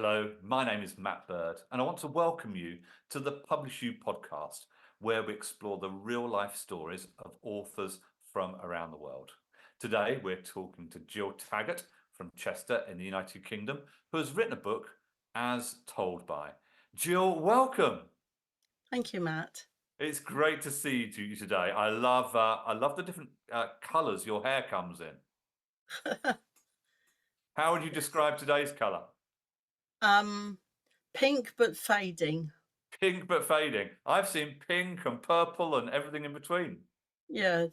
Hello, my name is Matt Bird, and I want to welcome you to the PublishU podcast, where we explore the real life stories of authors from around the world. Today, we're talking to Gill Taggart from Chester in the United Kingdom, who has written a book, As Told By. Gill, welcome. Thank you, Matt. It's great to see you today. I love the different colours your hair comes in. How would you describe today's colour? Pink but fading. Pink but fading. I've seen pink and purple and everything in between. Yeah,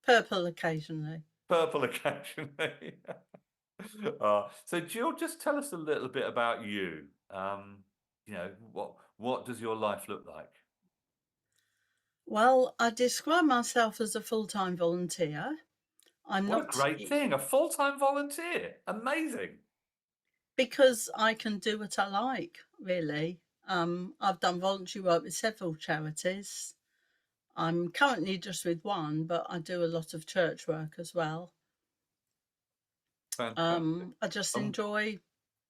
purple occasionally. Purple occasionally. So Jill, just tell us a little bit about you. What does your life look like? Well, I describe myself as a full-time volunteer. I'm What a not great thing, a full-time volunteer. Amazing. because I can do what I like, really. I've done voluntary work with several charities. I'm currently just with one, but I do a lot of church work as well. Fantastic. I just enjoy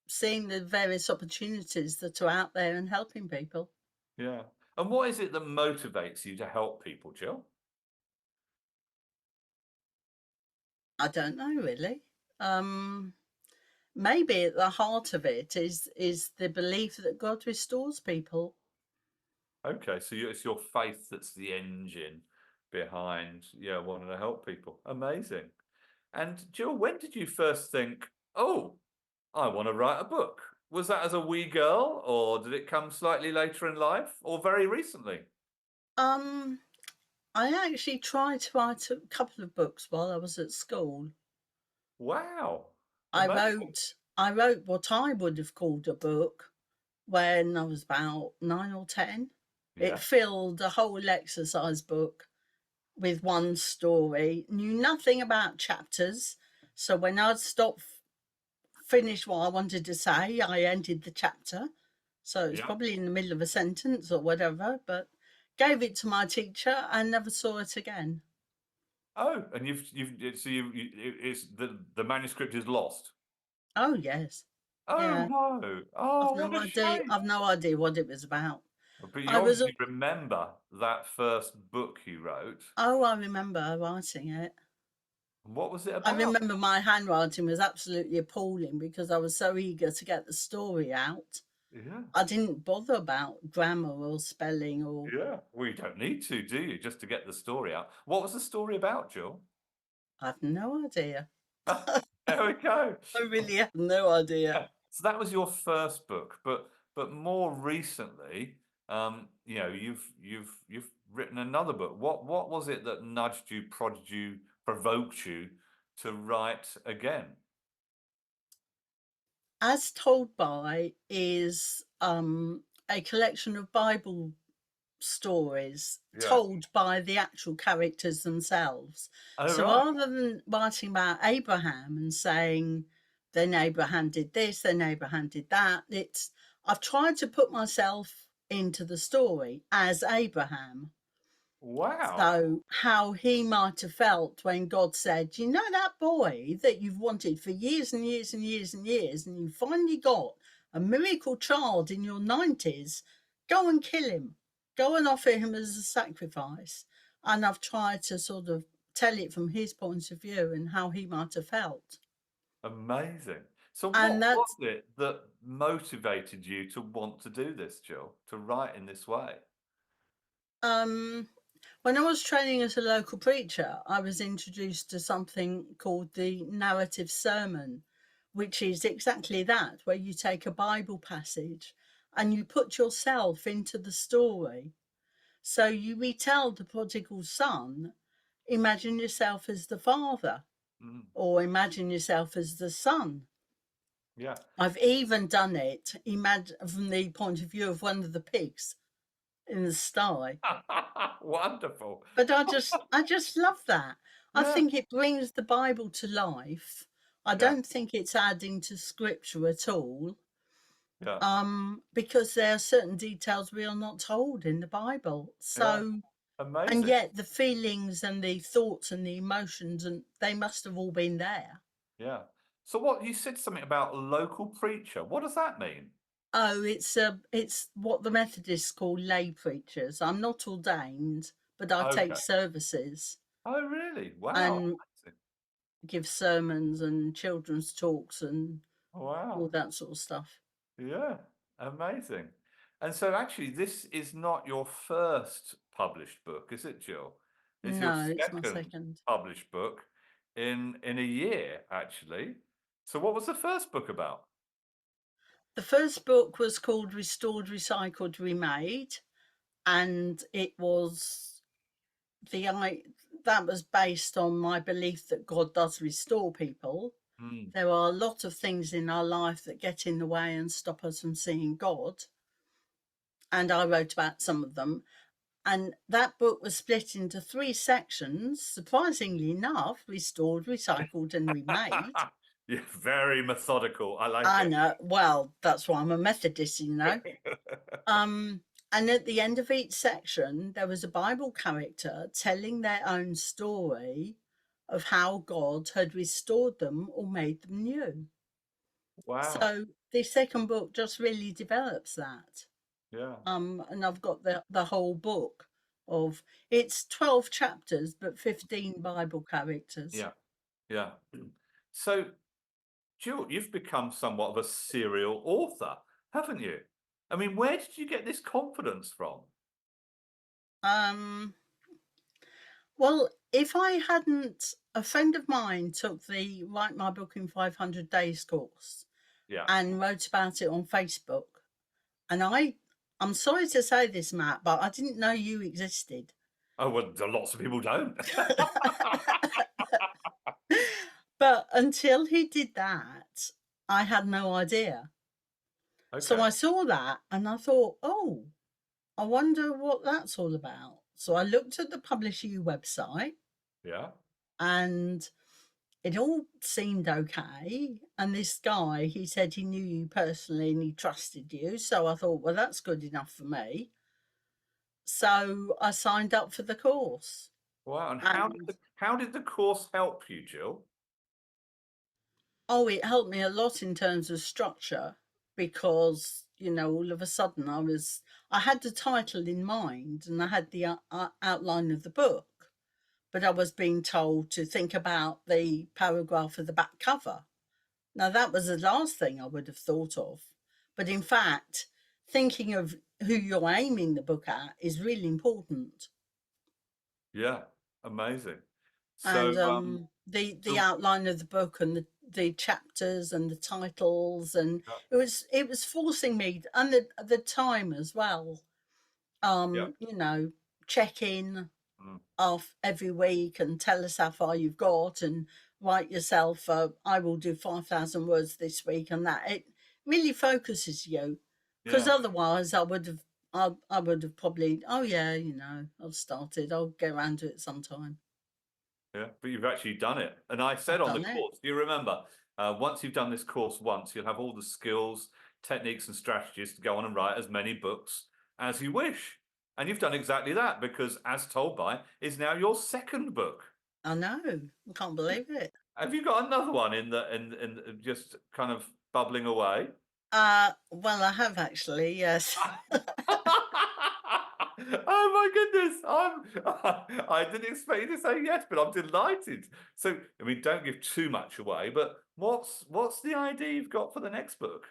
seeing the various opportunities that are out there and helping people. Yeah. And what is it that motivates you to help people, Jill? I don't know really. Maybe at the heart of it is the belief that God restores people. Okay, so it's your faith that's the engine behind, wanting to help people. Amazing. And Jill, when did you first think, oh, I want to write a book? Was that as a wee girl, or did it come slightly later in life, or very recently? Um, I actually tried to write a couple of books while I was at school. Wow. I Amazing. wrote I wrote what I would have called a book when I was about 9 or 10. It Yeah. filled a whole exercise book with one story, knew nothing about chapters. So when I'd finished what I wanted to say, I ended the chapter. So it was Yeah. probably in the middle of a sentence or whatever, but gave it to my teacher and never saw it again. Oh, and it's the manuscript is lost. Oh yes. Oh Yeah. no. Oh, what a shame. I've no idea what it was about. But you I was obviously remember that first book you wrote. I remember writing it. What was it I about? remember my handwriting was absolutely appalling because I was so eager to get the story out. Yeah. I didn't bother about grammar or spelling or Yeah. Well, you don't need to, do you? Just to get the story out. What was the story about, Jill? I've no idea. There we go. I really have no idea. Yeah. So that was your first book, but more recently, you've written another book. What was it that nudged you, prodded you, provoked you to write again? As Told By is a collection of Bible stories Yeah. told by the actual characters themselves. Oh So right. rather than writing about Abraham and saying, then Abraham did this, then Abraham did that, I've tried to put myself into the story as Abraham. Wow. So, how he might have felt when God said, you know, that boy that you've wanted for years and years and years and years, and you finally got a miracle child in your 90s, go and kill him, go and offer him as a sacrifice. And I've tried to sort of tell it from his point of view and how he might have felt. Amazing. So And what was that's it that motivated you to want to do this, Jill, to write in this way? um, when I was training as a local preacher, I was introduced to something called the narrative sermon, which is exactly that, where you take a Bible passage and you put yourself into the story. So you retell the prodigal son, imagine yourself as the father, Mm, or imagine yourself as the son. yeah. I've even done it from the point of view of one of the pigs in the sty. Wonderful. But I just love that. I Yeah. think it brings the Bible to life. I Yeah. don't think it's adding to scripture at all. Yeah. Because there are certain details we are not told in the Bible. Yeah. So, and Amazing. yet the feelings and the thoughts and the emotions, and they must have all been there. Yeah. So what you said something about local preacher. What does that mean? Oh, it's what the Methodists call lay preachers. I'm not ordained, but I take Okay. services Oh, really? Wow. and Amazing. give sermons and children's talks and all Wow. that sort of stuff. Yeah. Amazing. And so actually this is not your first published book, is it, Jill? It's your No, it's my second second. published book in a year, actually. So what was the first book about? The first book was called Restored, Recycled, Remade, and it was the I that was based on my belief that God does restore people. Mm. There are a lot of things in our life that get in the way and stop us from seeing God, and I wrote about some of them. And that book was split into three sections, surprisingly enough: restored, recycled, and remade. Yeah, very methodical. I like I it. know. Well, that's why I'm a Methodist, you know. Um, and at the end of each section, there was a Bible character telling their own story of how God had restored them or made them new. Wow. So the second book just really develops that. Yeah. And I've got the whole book of it's 12 chapters, but 15 Bible characters. Yeah. Yeah. So, Jill, you've become somewhat of a serial author, haven't you? I mean, where did you get this confidence from? Um, well, if I hadn't, a friend of mine took the Write My Book in 500 Days course Yeah. and wrote about it on Facebook. And I'm sorry to say this, Matt, but I didn't know you existed. Oh, well, lots of people don't. But until he did that, I had no idea. So Okay. I saw that and I thought, oh, I wonder what that's all about. So I looked at the PublishU website Yeah. and it all seemed okay. And this guy, he said he knew you personally and he trusted you. So I thought, well, that's good enough for me. So I signed up for the course. Wow. And And how did the course help you, Jill? oh, it helped me a lot in terms of structure because, all of a sudden I had the title in mind and I had the outline of the book, but I was being told to think about the paragraph of the back cover. Now, that was the last thing I would have thought of. But in fact, thinking of who you're aiming the book at is really important. Yeah. Amazing. And So, the so outline of the book and the chapters and the titles, and yeah, it was forcing me, and the time as well. yeah. Check in Mm, off every week and tell us how far you've got, and write yourself. I will do 5,000 words this week, and that it really focuses you, because yeah. otherwise I would have probably, oh yeah, I've started. I'll get around to it sometime. Yeah, but you've actually done it. And I said I've on the done it. course, you remember, once you've done this course once, you'll have all the skills, techniques, and strategies to go on and write as many books as you wish. And you've done exactly that because, as told by, is now your second book. I know. I can't believe it. Have you got another one in just kind of bubbling away? Well, I have actually, yes. Oh my goodness! I didn't expect you to say yes, but I'm delighted. So, I mean, don't give too much away, but what's the idea you've got for the next book?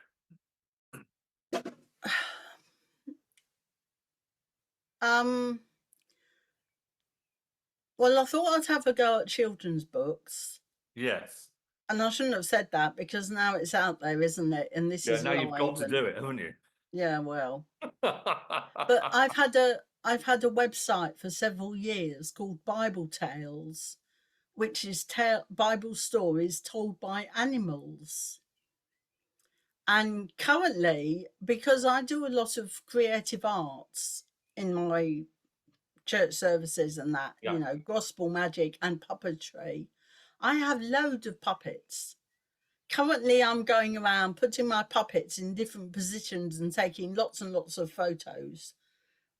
Um, well, I thought I'd have a go at children's books, Yes. and I shouldn't have said that because now it's out there, isn't it? And this Yeah, is now you've got live, to and do it, haven't you? yeah, well, but I've had a website for several years called Bible Tales, which is Bible stories told by animals. And currently, because I do a lot of creative arts in my church services and that, Yeah, gospel magic and puppetry, I have loads of puppets. Currently, I'm going around putting my puppets in different positions and taking lots and lots of photos,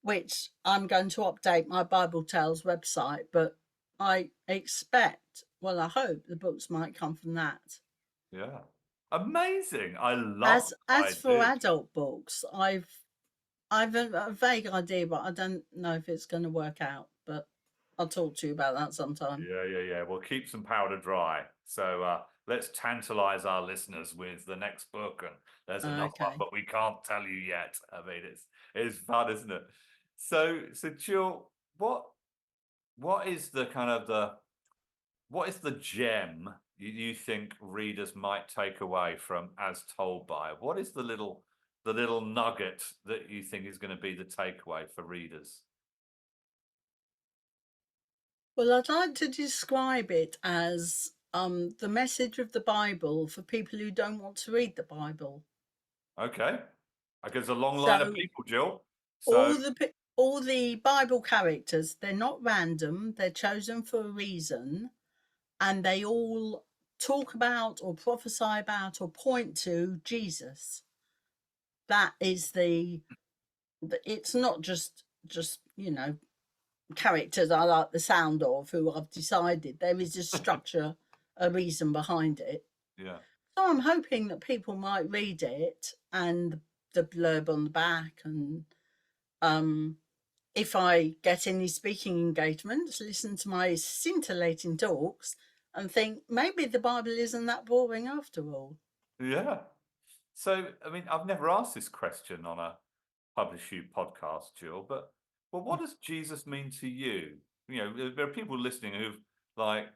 which I'm going to update my Bible Tales website. But I expect, well, I hope the books might come from that. Yeah. Amazing. I love the As for idea, Jill. adult books, I've a vague idea, but I don't know if it's going to work out. But I'll talk to you about that sometime. Yeah. We'll keep some powder dry. So let's tantalize our listeners with the next book. And there's another one, Okay. but we can't tell you yet. I mean, it's fun, isn't it? So Jill, what is the kind of what is the gem you think readers might take away from As Told By? What is the little nugget that you think is going to be the takeaway for readers? Well, I'd like to describe it as the message of the Bible for people who don't want to read the Bible. Okay. I guess a long line of So people, Jill. So all the Bible characters, they're not random, they're chosen for a reason, and they all talk about or prophesy about or point to Jesus. That is it's not just characters I like the sound of who I've decided. There is a structure, a reason behind it. yeah. So I'm hoping that people might read it and the blurb on the back, and um if I get any speaking engagements, listen to my scintillating talks and think maybe the Bible isn't that boring after all. Yeah. So I mean, I've never asked this question on a PublishU podcast, Jill, but well, what does Jesus mean to you? You know, there are people listening who've like,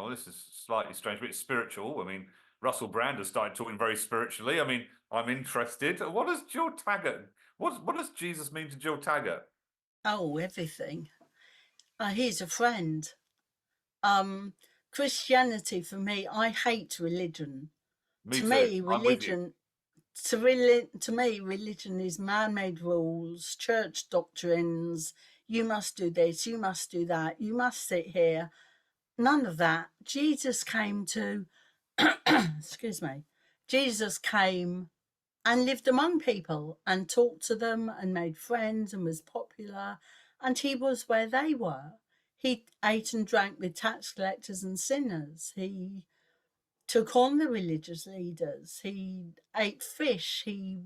this is slightly strange, but it's spiritual. I mean, Russell Brand has started talking very spiritually. I mean, I'm interested. What does Jill Taggart? What does Jesus mean to Jill Taggart? Oh, everything. He's a friend. Um, Christianity for me, I hate religion. Me To too. me, I'm with you. religion is man-made rules, church doctrines. You must do this, you must do that, you must sit here. None of that. Jesus came to, excuse me, Jesus came and lived among people and talked to them and made friends and was popular. And he was where they were. He ate and drank with tax collectors and sinners. He took on the religious leaders. He ate fish. He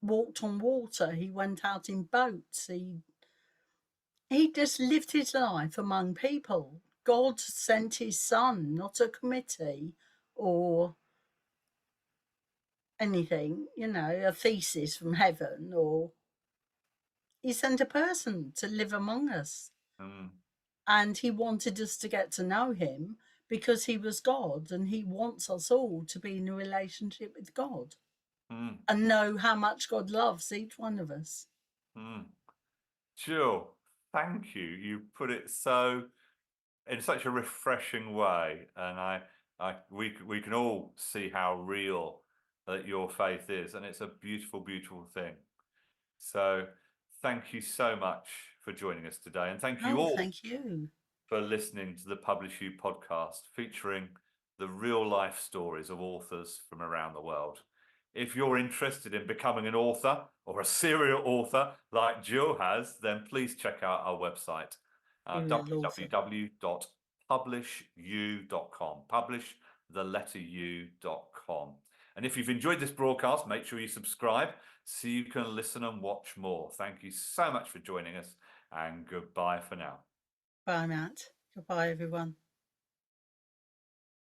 walked on water. He went out in boats. He just lived his life among people. God sent his son, not a committee or anything, a thesis from heaven, or he sent a person to live among us. Mm, And he wanted us to get to know him because he was God, and he wants us all to be in a relationship with God mm, and know how much God loves each one of us. mm. Jill, thank you. You put it in such a refreshing way, and we can all see how real that your faith is, and it's a beautiful, beautiful thing. So, thank you so much for joining us today, and thank you Oh, all thank you. for listening to the PublishU podcast featuring the real life stories of authors from around the world. If you're interested in becoming an author or a serial author like Jill has, then please check out our website, Serial author. www.publishu.com. Publish the letter u.com. And if you've enjoyed this broadcast, make sure you subscribe so you can listen and watch more. Thank you so much for joining us, and goodbye for now. Bye, Matt. Goodbye, everyone.